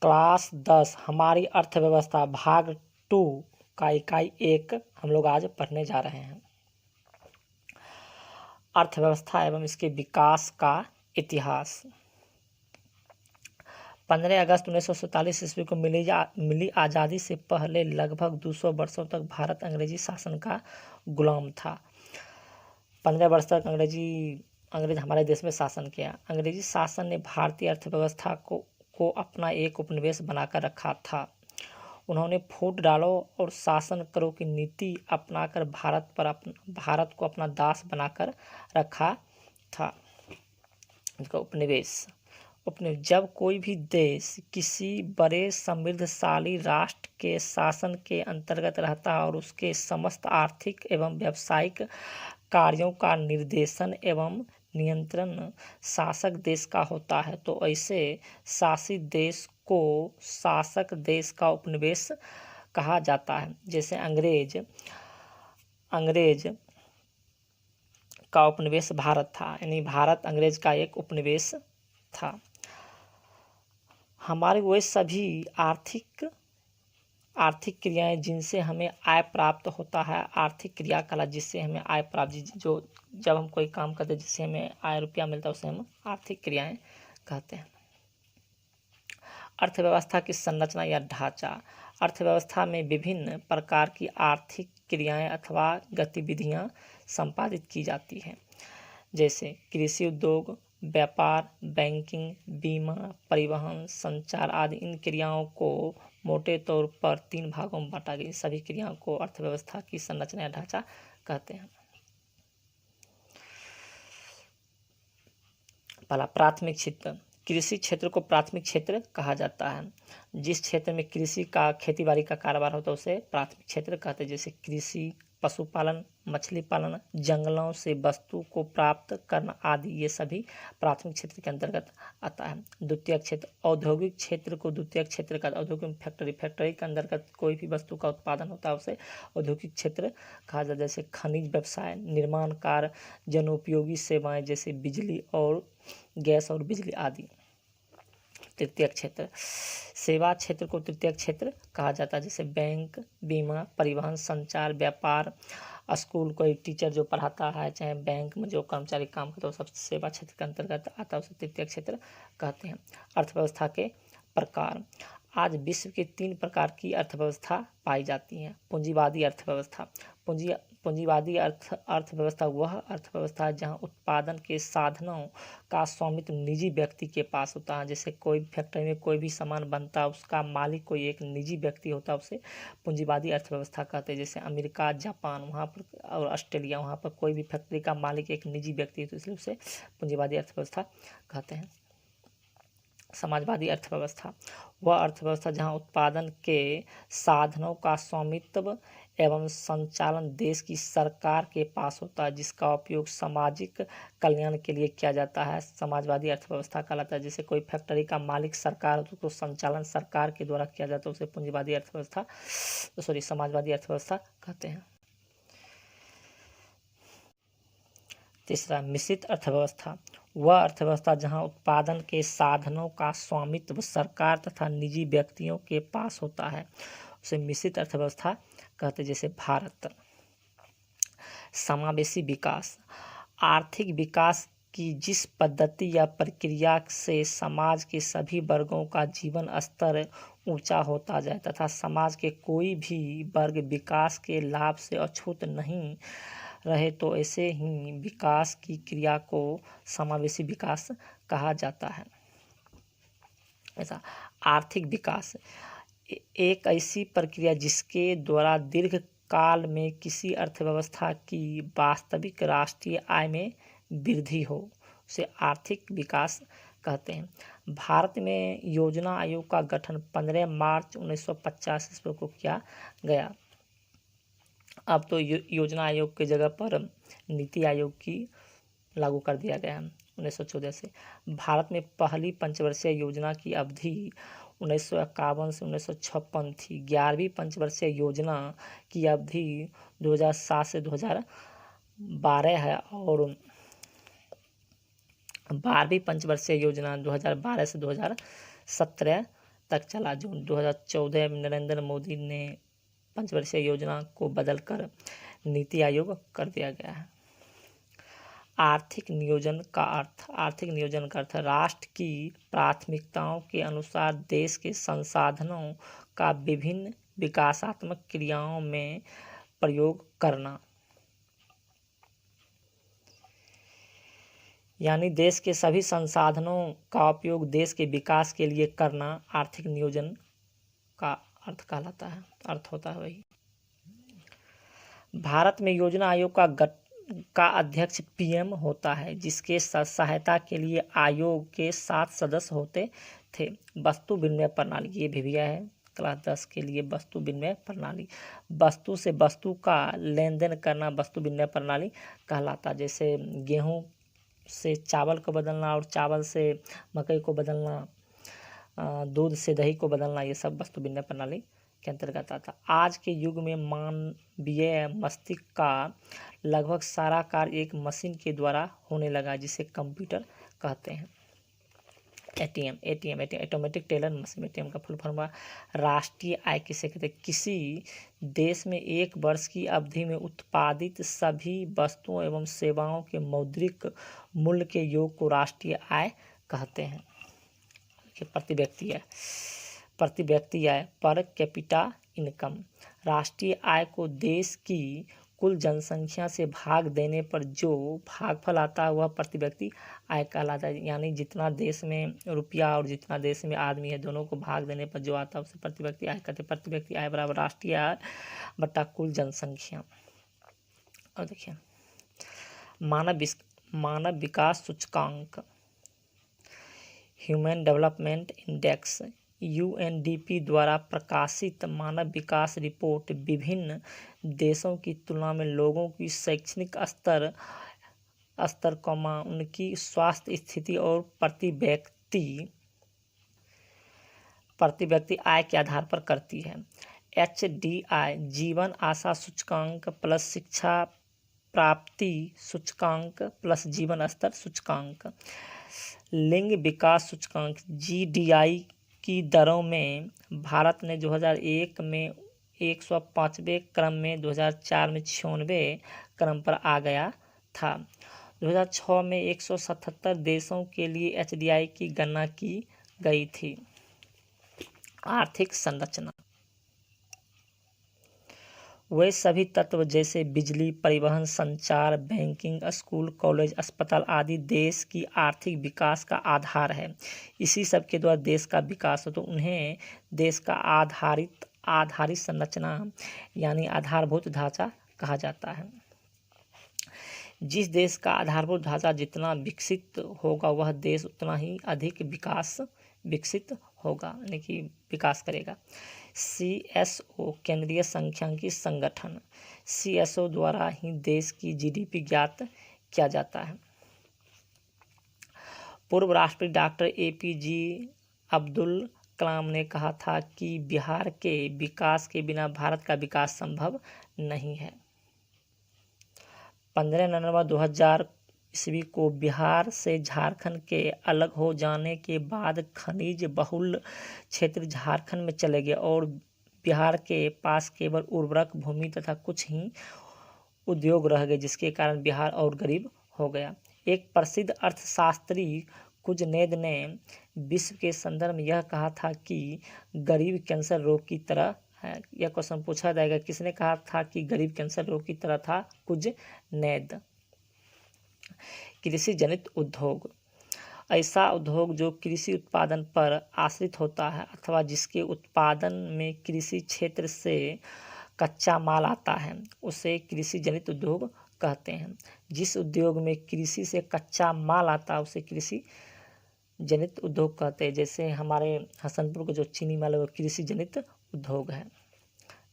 Class 10 हमारी अर्थव्यवस्था भाग 2 का इकाई 1 हम लोग आज पढ़ने जा रहे हैं। अर्थव्यवस्था एवं इसके विकास का इतिहास। 15 अगस्त 1947 ईस्वी को मिली आज़ादी से पहले लगभग 200 वर्षों तक भारत अंग्रेजी शासन का गुलाम था। 15 वर्ष तक अंग्रेज हमारे देश में शासन किया। अंग्रेजी शासन ने भारतीय अर्थव्यवस्था को अपना एक उपनिवेश बनाकर रखा था। उन्होंने फूट डालो और शासन करो की नीति अपनाकर भारत को अपना दास बनाकर रखा था। उपनिवेश जब कोई भी देश किसी बड़े समृद्धशाली राष्ट्र के शासन के अंतर्गत रहता है और उसके समस्त आर्थिक एवं व्यावसायिक कार्यों का निर्देशन एवं नियंत्रण शासक देश का होता है, तो ऐसे शासित देश को शासक देश का उपनिवेश कहा जाता है। जैसे अंग्रेज का उपनिवेश भारत था, यानी भारत अंग्रेज का एक उपनिवेश था। हमारे वे सभी आर्थिक क्रियाएं जिनसे हमें आय प्राप्त होता है, आर्थिक क्रियाकलाप जिससे हमें आय प्राप्त, जो जब हम कोई काम करते हैं जिससे हमें आय रुपया मिलता है, उसे हम आर्थिक क्रियाएं कहते हैं। अर्थव्यवस्था की संरचना या ढांचा। अर्थव्यवस्था में विभिन्न प्रकार की आर्थिक क्रियाएं अथवा गतिविधियां संपादित की जाती हैं, जैसे कृषि उद्योग, व्यापार, बैंकिंग, बीमा, परिवहन, संचार आदि। इन क्रियाओं को मोटे तौर पर 3 भागों में बांटा गया। सभी क्रियाओं को अर्थव्यवस्था की संरचना या ढांचा कहते हैं। पहला, प्राथमिक क्षेत्र। कृषि क्षेत्र को प्राथमिक क्षेत्र कहा जाता है। जिस क्षेत्र में कृषि का खेती बाड़ी का कारोबार होता है उसे प्राथमिक क्षेत्र कहते हैं। जैसे कृषि, पशुपालन, मछली पालन, जंगलों से वस्तु को प्राप्त करना आदि, ये सभी प्राथमिक क्षेत्र के अंतर्गत आता है। द्वितीयक क्षेत्र। औद्योगिक क्षेत्र को द्वितीयक क्षेत्र का, औद्योगिक फैक्ट्री के अंतर्गत कोई भी वस्तु का उत्पादन होता है उसे औद्योगिक क्षेत्र कहा जाता है। जैसे खनिज व्यवसाय, निर्माण कार्य, जनोपयोगी सेवाएं जैसे बिजली और गैस और बिजली आदि। तृतीयक क्षेत्र। सेवा क्षेत्र को तृतीयक क्षेत्र कहा जाता है। जैसे बैंक, बीमा, परिवहन, संचार, व्यापार, स्कूल, कोई टीचर जो पढ़ाता है, चाहे बैंक में जो कर्मचारी काम करता है, वो सब सेवा क्षेत्र के अंतर्गत आता है, उसे तृतीयक क्षेत्र कहते हैं। अर्थव्यवस्था के प्रकार। आज विश्व के 3 प्रकार की अर्थव्यवस्था पाई जाती हैं। पूंजीवादी अर्थव्यवस्था। पूंजीवादी अर्थव्यवस्था वह अर्थव्यवस्था है जहां उत्पादन के साधनों का स्वामित्व निजी व्यक्ति के पास होता है। जैसे कोई फैक्ट्री में कोई भी सामान बनता है, उसका मालिक कोई एक निजी व्यक्ति होता है, उसे पूंजीवादी अर्थव्यवस्था कहते हैं। जैसे अमेरिका, जापान वहाँ पर और ऑस्ट्रेलिया, वहाँ पर कोई भी फैक्ट्री का मालिक एक निजी व्यक्ति है, तो इसलिए उसे पूंजीवादी अर्थव्यवस्था कहते हैं। समाजवादी अर्थव्यवस्था वह अर्थव्यवस्था जहां उत्पादन के साधनों का स्वामित्व एवं संचालन देश की सरकार के पास होता है, जिसका उपयोग सामाजिक कल्याण के लिए किया जाता है, समाजवादी अर्थव्यवस्था कहलाता है। जैसे कोई फैक्ट्री का मालिक सरकार हो तो संचालन सरकार के द्वारा किया जाता है, उसे पूंजीवादी अर्थव्यवस्था समाजवादी अर्थव्यवस्था कहते हैं। तीसरा, मिश्रित अर्थव्यवस्था वह अर्थव्यवस्था जहां उत्पादन के साधनों का स्वामित्व सरकार तथा निजी व्यक्तियों के पास होता है, उसे मिश्रित अर्थव्यवस्था कहते हैं। जैसे भारत। समावेशी विकास आर्थिक विकास की जिस पद्धति या प्रक्रिया से समाज के सभी वर्गों का जीवन स्तर ऊंचा होता जाए तथा समाज के कोई भी वर्ग विकास के लाभ से अछूत नहीं रहे, तो ऐसे ही विकास की क्रिया को समावेशी विकास कहा जाता है। ऐसा आर्थिक विकास एक ऐसी प्रक्रिया जिसके द्वारा दीर्घ काल में किसी अर्थव्यवस्था की वास्तविक राष्ट्रीय आय में वृद्धि हो, उसे आर्थिक विकास कहते हैं। भारत में योजना आयोग का गठन 15 मार्च 1950 ईस्वी को किया गया। अब तो योजना आयोग की जगह पर नीति आयोग की लागू कर दिया गया है 1914 से। भारत में पहली पंचवर्षीय योजना की अवधि 1951 से 1956 थी। 11वीं पंचवर्षीय योजना की अवधि 2007 से 2012 है और 12वीं पंचवर्षीय योजना 2012 से 2017 तक चला। जून 2014 में नरेंद्र मोदी ने पंचवर्षीय योजना को बदलकर नीति आयोग कर दिया गया है। आर्थिक नियोजन का अर्थ राष्ट्र की प्राथमिकताओं के अनुसार देश के संसाधनों का विभिन्न विकासात्मक क्रियाओं में प्रयोग करना, यानी देश के सभी संसाधनों का उपयोग देश के विकास के लिए करना आर्थिक नियोजन का अर्थ कहलाता है, अर्थ होता है वही। भारत में योजना आयोग का अध्यक्ष पीएम होता है, जिसके सहायता के लिए आयोग के 7 सदस्य होते थे। वस्तु विनिमय प्रणाली, ये भी है क्लास 10 के लिए। वस्तु विनिमय प्रणाली, वस्तु से वस्तु का लेन देन करना वस्तु विनिमय प्रणाली कहलाता। जैसे गेहूं से चावल को बदलना और चावल से मकई को बदलना, दूध से दही को बदलना, ये सब वस्तु विनिमय प्रणाली के अंतर्गत आता। आज के युग में मानवीय मस्तिष्क का लगभग सारा कार्य एक मशीन के द्वारा होने लगा, जिसे कंप्यूटर कहते हैं। ATM automatic teller machine. ATM का फुल फॉर्म राष्ट्रीय आय किसे कहते हैं? किसी देश में एक वर्ष की अवधि में उत्पादित सभी वस्तुओं एवं सेवाओं के मौद्रिक मूल्य के योग को राष्ट्रीय आय कहते हैं। प्रति व्यक्ति आय, पर कैपिटा इनकम। राष्ट्रीय आय को देश की कुल जनसंख्या से भाग देने पर जो भागफल आता है वह प्रति व्यक्ति आय कहलाता है। यानी जितना देश में रुपया और जितना देश में आदमी है, दोनों को भाग देने पर जो आता है उसे प्रति व्यक्ति आय कहते हैं। प्रति व्यक्ति आय बराबर राष्ट्रीय आय बटा कुल जनसंख्या। और देखिए मानव विकास सूचकांक, ह्यूमन डेवलपमेंट इंडेक्स, यूएनडीपी द्वारा प्रकाशित मानव विकास रिपोर्ट विभिन्न देशों की तुलना में लोगों की शैक्षणिक स्तर, उनकी स्वास्थ्य स्थिति और प्रति व्यक्ति आय के आधार पर करती है। HDI जीवन आशा सूचकांक प्लस शिक्षा प्राप्ति सूचकांक प्लस जीवन स्तर सूचकांक। लिंग विकास सूचकांक GDI की दरों में भारत ने 2001 में 105वें क्रम में 2004 में 96वें क्रम पर आ गया था। 2006 में 177 देशों के लिए HDI की गणना की गई थी। आर्थिक संरचना, वे सभी तत्व जैसे बिजली, परिवहन, संचार, बैंकिंग, स्कूल, कॉलेज, अस्पताल आदि देश की आर्थिक विकास का आधार है। इसी सब के द्वारा देश का विकास हो, तो उन्हें देश का आधारित संरचना यानी आधारभूत ढांचा कहा जाता है। जिस देश का आधारभूत ढांचा जितना विकसित होगा वह देश उतना ही अधिक विकसित होगा, यानी कि विकास करेगा। CSO केंद्रीय सांख्यिकी संगठन, CSO द्वारा ही देश की GDP ज्ञात किया जाता है। पूर्व राष्ट्रपति डॉक्टर APJ अब्दुल कलाम ने कहा था कि बिहार के विकास के बिना भारत का विकास संभव नहीं है। 15 नवंबर 2000 ईस्वी को बिहार से झारखंड के अलग हो जाने के बाद खनिज बहुल क्षेत्र झारखंड में चले गए और बिहार के पास केवल उर्वरक भूमि तथा कुछ ही उद्योग रह गए, जिसके कारण बिहार और गरीब हो गया। एक प्रसिद्ध अर्थशास्त्री कुजनेद ने विश्व के संदर्भ में यह कहा था कि गरीब कैंसर रोग की तरह है। यह क्वेश्चन पूछा जाएगा, किसने कहा था कि गरीब कैंसर रोग की तरह था? कुजनेद। कृषि जनित उद्योग, ऐसा उद्योग जो कृषि उत्पादन पर आश्रित होता है अथवा जिसके उत्पादन में कृषि क्षेत्र से कच्चा माल आता है, उसे कृषि जनित उद्योग कहते हैं। जिस उद्योग में कृषि से कच्चा माल आता है उसे कृषि जनित उद्योग कहते हैं। जैसे हमारे हसनपुर का जो चीनी मिल है वो कृषि जनित उद्योग है।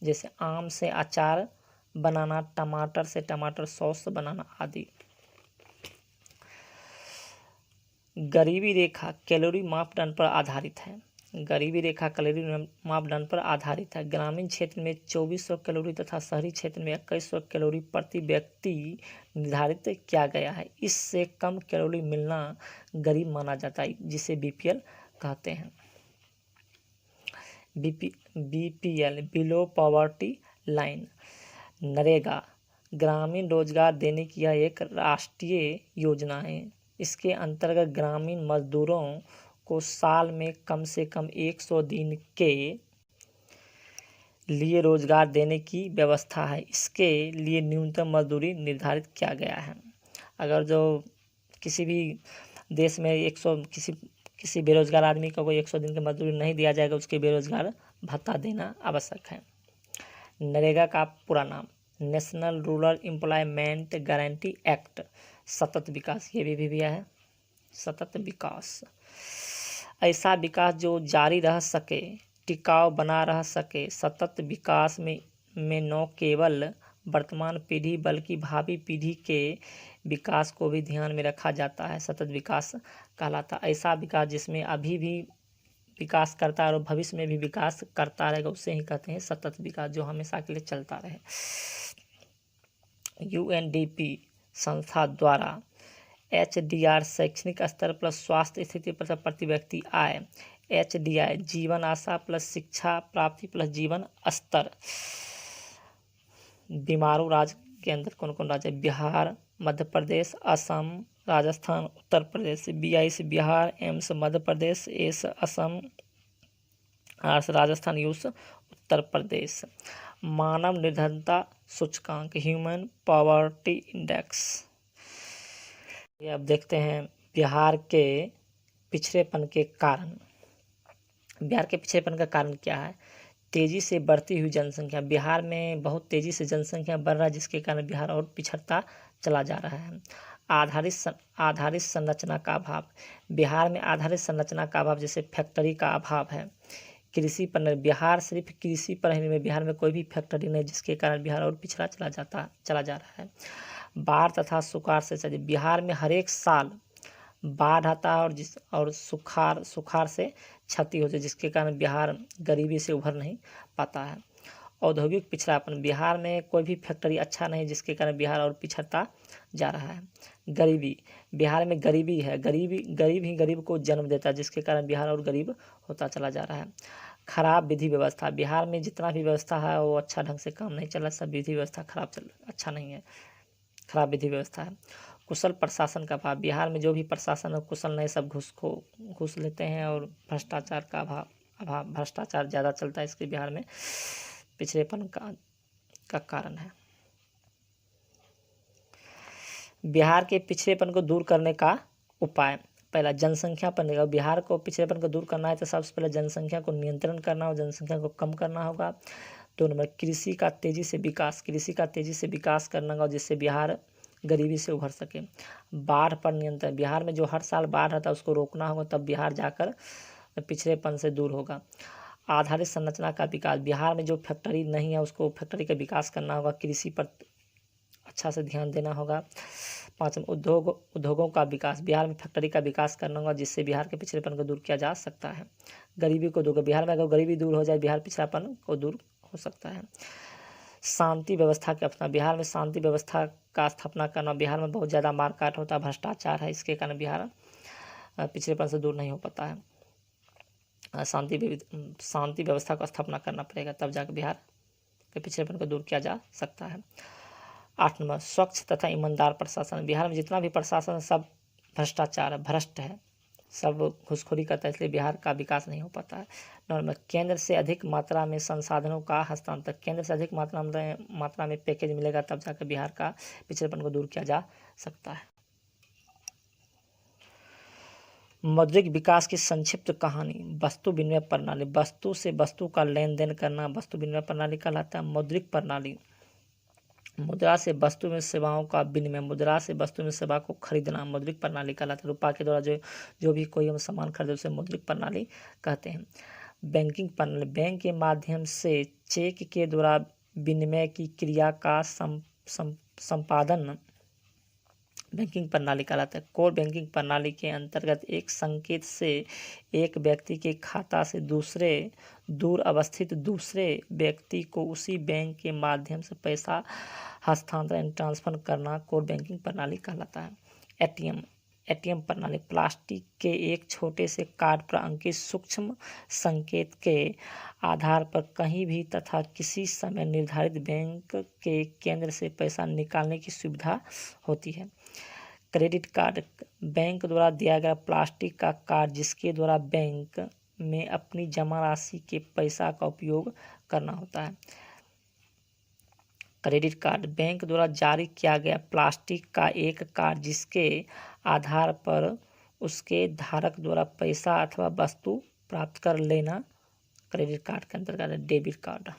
जैसे आम से अचार बनाना, टमाटर से टमाटर सॉस बनाना आदि। गरीबी रेखा कैलोरी मापदंड पर आधारित है। गरीबी रेखा कैलोरी मापदंड पर आधारित है। ग्रामीण क्षेत्र में 2400 कैलोरी तथा शहरी क्षेत्र में 2100 कैलोरी प्रति व्यक्ति निर्धारित किया गया है। इससे कम कैलोरी मिलना गरीब माना जाता है, जिसे BPL कहते हैं। BPL below poverty line. NREGA ग्रामीण रोजगार देने की यह एक राष्ट्रीय योजना है। इसके अंतर्गत ग्रामीण मजदूरों को साल में कम से कम 100 दिन के लिए रोजगार देने की व्यवस्था है। इसके लिए न्यूनतम मजदूरी निर्धारित किया गया है। अगर जो किसी भी देश में 100 किसी बेरोजगार आदमी को कोई 100 दिन की मजदूरी नहीं दिया जाएगा, उसके बेरोजगार भत्ता देना आवश्यक है। नरेगा का पूरा नाम national rural employment guarantee act. सतत विकास, ये भी है सतत विकास। ऐसा विकास जो जारी रह सके, टिकाऊ बना रह सके। सतत विकास में न केवल वर्तमान पीढ़ी बल्कि भावी पीढ़ी के विकास को भी ध्यान में रखा जाता है। सतत विकास कहलाता ऐसा विकास जिसमें अभी भी विकास करता है और भविष्य में भी विकास करता रहेगा, उसे ही कहते हैं सतत विकास, जो हमेशा के लिए चलता रहे। UNDP संस्था द्वारा HDR शैक्षणिक स्तर प्लस स्वास्थ्य स्थिति प्लस प्रति व्यक्ति आय। HDI जीवन आशा प्लस शिक्षा प्राप्ति प्लस जीवन स्तर। बीमारू राज्य के अंदर कौन कौन राज्य है? बिहार, मध्य प्रदेश, असम, राजस्थान, उत्तर प्रदेश। BIS बिहार, एम्स मध्य प्रदेश, एस असम, आर्स राजस्थान, यूस उत्तर प्रदेश। मानव निर्धनता सूचकांक ह्यूमन पॉवर्टी इंडेक्स। ये अब देखते हैं बिहार के पिछड़ेपन के कारण। बिहार के पिछड़ेपन का कारण क्या है? तेजी से बढ़ती हुई जनसंख्या। बिहार में बहुत तेजी से जनसंख्या बढ़ रहा है, जिसके कारण बिहार और पिछड़ता चला जा रहा है। आधारित संरचना का अभाव। बिहार में आधारित संरचना का अभाव, जैसे फैक्ट्री का अभाव है। कृषि पर बिहार सिर्फ कृषि पर ही, बिहार में कोई भी फैक्ट्री नहीं, जिसके कारण बिहार और पिछड़ा चला जा रहा है। बाढ़ तथा सुखाड़ से बिहार में हर एक साल बाढ़ आता है और सुखाड़ से क्षति होती है, जिसके कारण बिहार गरीबी से उभर नहीं पाता है। औद्योगिक पिछड़ापन। बिहार में कोई भी फैक्ट्री अच्छा नहीं, जिसके कारण बिहार और पिछड़ता जा रहा है। गरीबी। बिहार में गरीबी है, गरीब ही गरीब को जन्म देता है, जिसके कारण बिहार और गरीब होता चला जा रहा है। खराब विधि व्यवस्था। बिहार में जितना भी व्यवस्था है वो अच्छा ढंग से काम नहीं चल रहा, सब विधि व्यवस्था अच्छा नहीं है, खराब विधि व्यवस्था है। कुशल प्रशासन का अभाव। बिहार में जो भी प्रशासन है कुशल नहीं, सब घूस लेते हैं और भ्रष्टाचार का अभाव भ्रष्टाचार ज़्यादा चलता है, इसके बिहार में पिछड़ेपन का कारण है। बिहार के पिछड़ेपन को दूर करने का उपाय। पहला, जनसंख्या पर निगाह। बिहार को पिछड़ेपन को दूर करना है तो सबसे पहले जनसंख्या को नियंत्रण करना और जनसंख्या को कम करना होगा। 2 नंबर, कृषि का तेजी से विकास करना होगा, जिससे बिहार गरीबी से उभर सके। बाढ़ पर नियंत्रण। बिहार में जो हर साल बाढ़ आता है उसको रोकना होगा, तब बिहार जाकर पिछड़ेपन से दूर होगा। आधारित संरचना का विकास। बिहार में जो फैक्ट्री नहीं है उसको फैक्ट्री का विकास करना होगा, कृषि पर अच्छा से ध्यान देना होगा। 5, उद्योगों का विकास। बिहार में फैक्ट्री का विकास करना होगा, जिससे बिहार के पिछड़ेपन को दूर किया जा सकता है। गरीबी को दूर। बिहार में अगर गरीबी दूर हो जाए, बिहार पिछड़ापन को दूर हो सकता है। शांति व्यवस्था की स्थापना। बिहार में शांति व्यवस्था का स्थापना करना। बिहार में बहुत ज़्यादा मारकाट होता है, भ्रष्टाचार है, इसके कारण बिहार पिछड़ेपन से दूर नहीं हो पाता है। शांति व्यवस्था का स्थापना करना पड़ेगा, तब जाकर बिहार के पिछड़ेपन को दूर किया जा सकता है। 8 नंबर, स्वच्छ तथा ईमानदार प्रशासन। बिहार में जितना भी प्रशासन है सब भ्रष्टाचार है, भ्रष्ट है, सब घूसखोरी करता है, इसलिए बिहार का विकास नहीं हो पाता है। 9 नंबर, केंद्र से अधिक मात्रा में संसाधनों का हस्तांतरण। केंद्र से अधिक मात्रा में पैकेज मिलेगा, तब जाकर बिहार का पिछड़ेपन को दूर किया जा सकता है। मौद्रिक विकास की संक्षिप्त कहानी। वस्तु विनिमय प्रणाली। वस्तु से वस्तु का लेन देन करना वस्तु विनिमय प्रणाली कहलाता है। मौद्रिक प्रणाली। मुद्रा से वस्तु में सेवाओं का विनिमय। मुद्रा से वस्तु में सेवा को खरीदना मौद्रिक प्रणाली कहलाता है। रुपया के द्वारा जो भी कोई हम सामान खरीदे उसे मौद्रिक प्रणाली कहते हैं। बैंकिंग प्रणाली। बैंक के माध्यम से चेक के द्वारा विनिमय की क्रिया का संपादन बैंकिंग प्रणाली कहलाता है। कोर बैंकिंग प्रणाली के अंतर्गत एक संकेत से एक व्यक्ति के खाता से दूर अवस्थित दूसरे व्यक्ति को उसी बैंक के माध्यम से पैसा हस्तांतरण ट्रांसफर करना कोर बैंकिंग प्रणाली कहलाता है। ATM एटीएम प्रणाली प्लास्टिक के एक छोटे से कार्ड पर अंकित सूक्ष्म संकेत के आधार पर कहीं भी तथा किसी समय निर्धारित बैंक के केंद्र से पैसा निकालने की सुविधा होती है। क्रेडिट कार्ड बैंक द्वारा दिया गया प्लास्टिक का कार्ड जिसके द्वारा बैंक में अपनी जमा राशि के पैसा का उपयोग करना होता है। क्रेडिट कार्ड बैंक द्वारा जारी किया गया प्लास्टिक का एक कार्ड जिसके आधार पर उसके धारक द्वारा पैसा अथवा वस्तु प्राप्त कर लेना क्रेडिट कार्ड के अंतर्गत है। Debit card